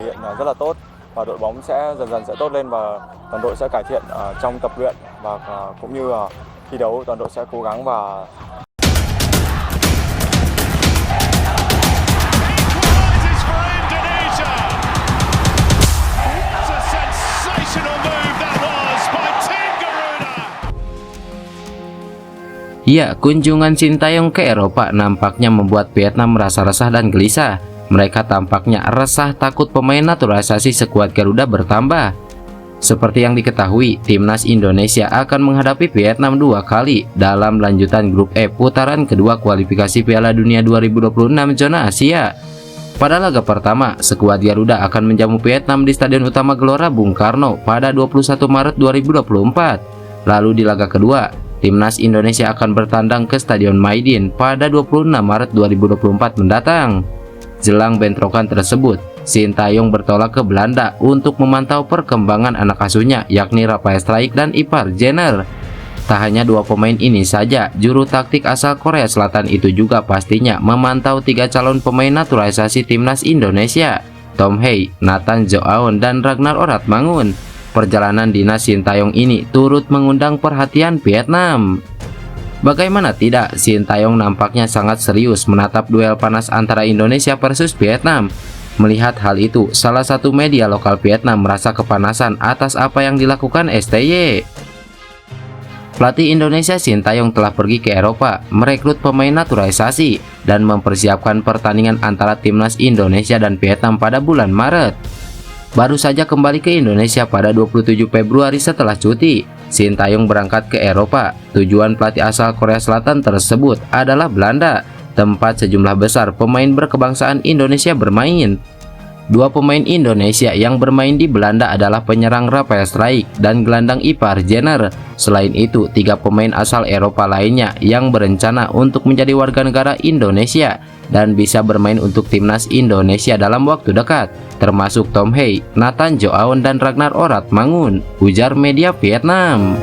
hiện rất là tốt và đội bóng sẽ dần dần sẽ tốt lên và toàn đội sẽ cải thiện trong tập luyện và cũng như là thi đấu toàn đội sẽ cố gắng và Ya, kunjungan Sintayong ke Eropa nampaknya membuat Vietnam merasa resah dan gelisah. Mereka tampaknya resah takut pemain naturalisasi skuad Garuda bertambah. Seperti yang diketahui, timnas Indonesia akan menghadapi Vietnam 2 kali dalam lanjutan grup E putaran kedua kualifikasi Piala Dunia 2026 zona Asia. Pada laga pertama, skuad Garuda akan menjamu Vietnam di Stadion Utama Gelora Bung Karno pada 21 Maret 2024. Lalu di laga kedua, timnas Indonesia akan bertandang ke Stadion Maidin pada 26 Maret 2024 mendatang. Jelang bentrokan tersebut, Sintayong bertolak ke Belanda untuk memantau perkembangan anak asuhnya yakni Rafael Struijk dan Ipar Jenner. Tak hanya dua pemain ini saja, juru taktik asal Korea Selatan itu juga pastinya memantau 3 calon pemain naturalisasi timnas Indonesia, Tom Hei, Nathan Joaon, dan Ragnar Oratmangun. Perjalanan dinas Sintayong ini turut mengundang perhatian Vietnam. Bagaimana tidak, Sintayong nampaknya sangat serius menatap duel panas antara Indonesia versus Vietnam. Melihat hal itu, salah satu media lokal Vietnam merasa kepanasan atas apa yang dilakukan STY. Pelatih Indonesia Sintayong telah pergi ke Eropa, merekrut pemain naturalisasi, dan mempersiapkan pertandingan antara timnas Indonesia dan Vietnam pada bulan Maret. Baru saja kembali ke Indonesia pada 27 Februari setelah cuti, Sintayong berangkat ke Eropa. Tujuan pelatih asal Korea Selatan tersebut adalah Belanda, tempat sejumlah besar pemain berkebangsaan Indonesia bermain. Dua pemain Indonesia yang bermain di Belanda adalah penyerang Rafael Struijk dan gelandang Ipar Jenner. Selain itu, 3 pemain asal Eropa lainnya yang berencana untuk menjadi warga negara Indonesia dan bisa bermain untuk timnas Indonesia dalam waktu dekat, termasuk Tom Hei, Nathan Joaon, dan Ragnar Oratmangun, ujar media Vietnam.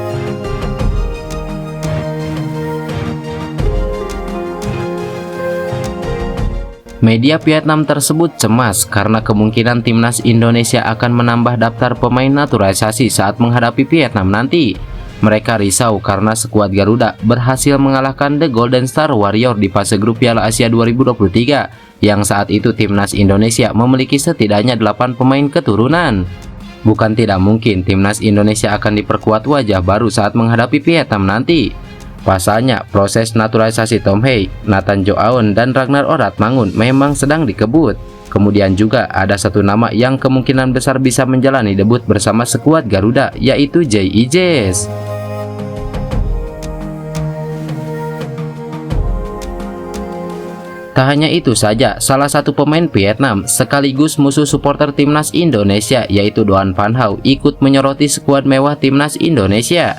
Media Vietnam tersebut cemas karena kemungkinan timnas Indonesia akan menambah daftar pemain naturalisasi saat menghadapi Vietnam nanti. Mereka risau karena skuad Garuda berhasil mengalahkan The Golden Star Warrior di fase grup Piala Asia 2023, yang saat itu timnas Indonesia memiliki setidaknya 8 pemain keturunan. Bukan tidak mungkin timnas Indonesia akan diperkuat wajah baru saat menghadapi Vietnam nanti. Pasalnya, proses naturalisasi Tom Hei, Nathan Joaon, dan Ragnar Oratmangun memang sedang dikebut. Kemudian juga ada satu nama yang kemungkinan besar bisa menjalani debut bersama skuad Garuda, yaitu J.I. Jess. Tak hanya itu saja, salah satu pemain Vietnam sekaligus musuh supporter timnas Indonesia yaitu Doan Van Hau ikut menyoroti skuad mewah timnas Indonesia.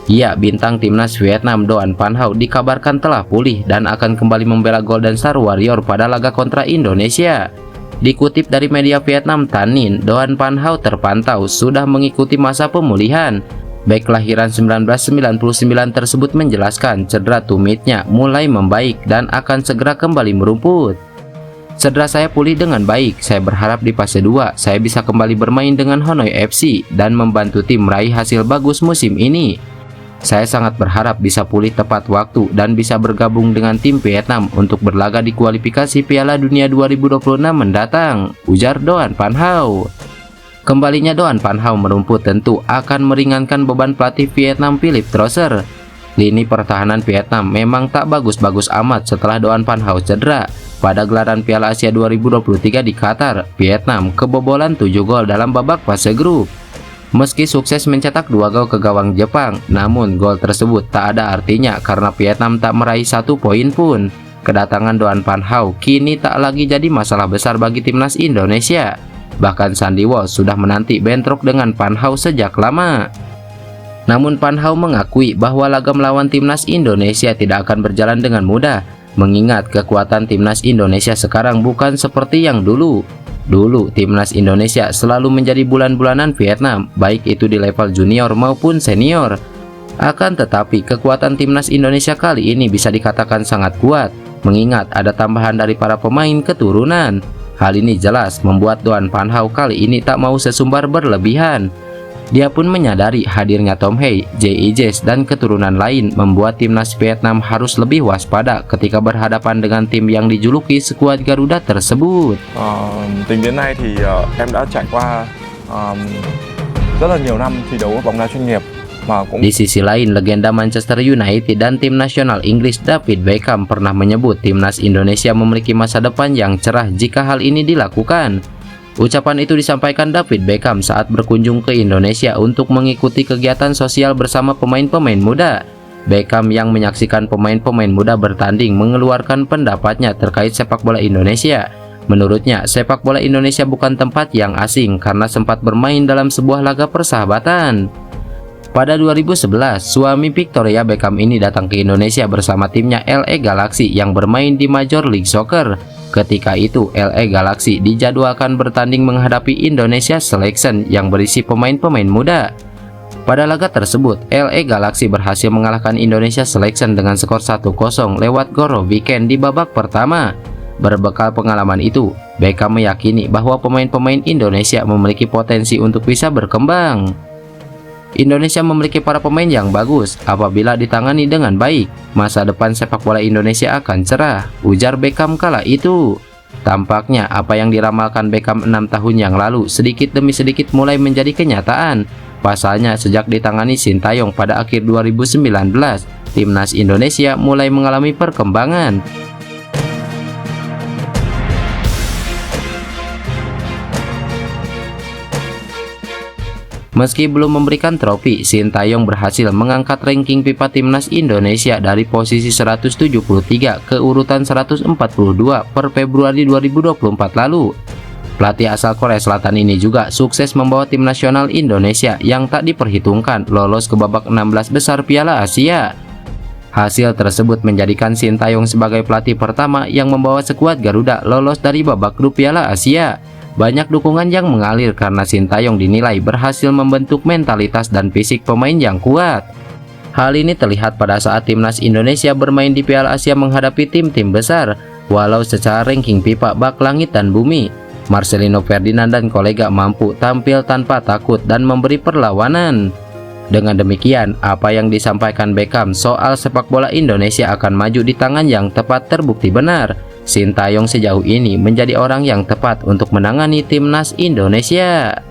Ya, bintang timnas Vietnam Doan Van Hau dikabarkan telah pulih dan akan kembali membela Golden Star Warrior pada laga kontra Indonesia. Dikutip dari media Vietnam Tan Ninh, Doan Van Hau terpantau sudah mengikuti masa pemulihan. Bek kelahiran 1999 tersebut menjelaskan cedera tumitnya mulai membaik dan akan segera kembali merumput. Cedera saya pulih dengan baik, saya berharap di fase 2 saya bisa kembali bermain dengan Hanoi FC dan membantu tim meraih hasil bagus musim ini. Saya sangat berharap bisa pulih tepat waktu dan bisa bergabung dengan tim Vietnam untuk berlaga di kualifikasi Piala Dunia 2026 mendatang, ujar Doan Van Hau. Kembalinya Doan Van Hau merumput tentu akan meringankan beban pelatih Vietnam Philip Trosser. Lini pertahanan Vietnam memang tak bagus-bagus amat setelah Doan Van Hau cedera. Pada gelaran Piala Asia 2023 di Qatar, Vietnam kebobolan 7 gol dalam babak fase grup. Meski sukses mencetak 2 gol ke gawang Jepang, namun gol tersebut tak ada artinya karena Vietnam tak meraih 1 poin pun. Kedatangan Doan Van Hau kini tak lagi jadi masalah besar bagi timnas Indonesia. Bahkan Sandy Walsh sudah menanti bentrok dengan Van Hau sejak lama. Namun Van Hau mengakui bahwa laga melawan timnas Indonesia tidak akan berjalan dengan mudah, mengingat kekuatan timnas Indonesia sekarang bukan seperti yang dulu. Dulu, timnas Indonesia selalu menjadi bulan-bulanan Vietnam, baik itu di level junior maupun senior. Akan tetapi, kekuatan timnas Indonesia kali ini bisa dikatakan sangat kuat, mengingat ada tambahan dari para pemain keturunan. Hal ini jelas membuat Doan Van Hau kali ini tak mau sesumbar berlebihan. Dia pun menyadari hadirnya Tom Hei, J.I. dan keturunan lain membuat timnas Vietnam harus lebih waspada ketika berhadapan dengan tim yang dijuluki skuad Garuda tersebut. Tính đến nay thì em đã trải qua rất là nhiều năm thi đấu ở bóng đá chuyên nghiệp. Di sisi lain, legenda Manchester United dan tim nasional Inggris David Beckham pernah menyebut timnas Indonesia memiliki masa depan yang cerah jika hal ini dilakukan. Ucapan itu disampaikan David Beckham saat berkunjung ke Indonesia untuk mengikuti kegiatan sosial bersama pemain-pemain muda. Beckham yang menyaksikan pemain-pemain muda bertanding mengeluarkan pendapatnya terkait sepak bola Indonesia. Menurutnya, sepak bola Indonesia bukan tempat yang asing karena sempat bermain dalam sebuah laga persahabatan. Pada 2011, suami Victoria Beckham ini datang ke Indonesia bersama timnya LA Galaxy yang bermain di Major League Soccer. Ketika itu, LA Galaxy dijadwalkan bertanding menghadapi Indonesia Selection yang berisi pemain-pemain muda. Pada laga tersebut, LA Galaxy berhasil mengalahkan Indonesia Selection dengan skor 1-0 lewat gol Weekend di babak pertama. Berbekal pengalaman itu, Beckham meyakini bahwa pemain-pemain Indonesia memiliki potensi untuk bisa berkembang. Indonesia memiliki para pemain yang bagus. Apabila ditangani dengan baik, masa depan sepak bola Indonesia akan cerah, ujar Beckham kala itu. Tampaknya apa yang diramalkan Beckham 6 tahun yang lalu sedikit demi sedikit mulai menjadi kenyataan. Pasalnya sejak ditangani Sintayong pada akhir 2019, timnas Indonesia mulai mengalami perkembangan. Meski belum memberikan trofi, Sintayong berhasil mengangkat ranking FIFA timnas Indonesia dari posisi 173 ke urutan 142 per Februari 2024 lalu. Pelatih asal Korea Selatan ini juga sukses membawa tim nasional Indonesia yang tak diperhitungkan lolos ke babak 16 besar Piala Asia. Hasil tersebut menjadikan Sintayong sebagai pelatih pertama yang membawa skuad Garuda lolos dari babak grup Piala Asia. Banyak dukungan yang mengalir karena Sintayong dinilai berhasil membentuk mentalitas dan fisik pemain yang kuat. Hal ini terlihat pada saat timnas Indonesia bermain di Piala Asia menghadapi tim-tim besar. Walau secara ranking FIFA bak langit dan bumi, Marcelino Ferdinand dan kolega mampu tampil tanpa takut dan memberi perlawanan. Dengan demikian, apa yang disampaikan Beckham soal sepak bola Indonesia akan maju di tangan yang tepat terbukti benar. Sintayong sejauh ini menjadi orang yang tepat untuk menangani timnas Indonesia.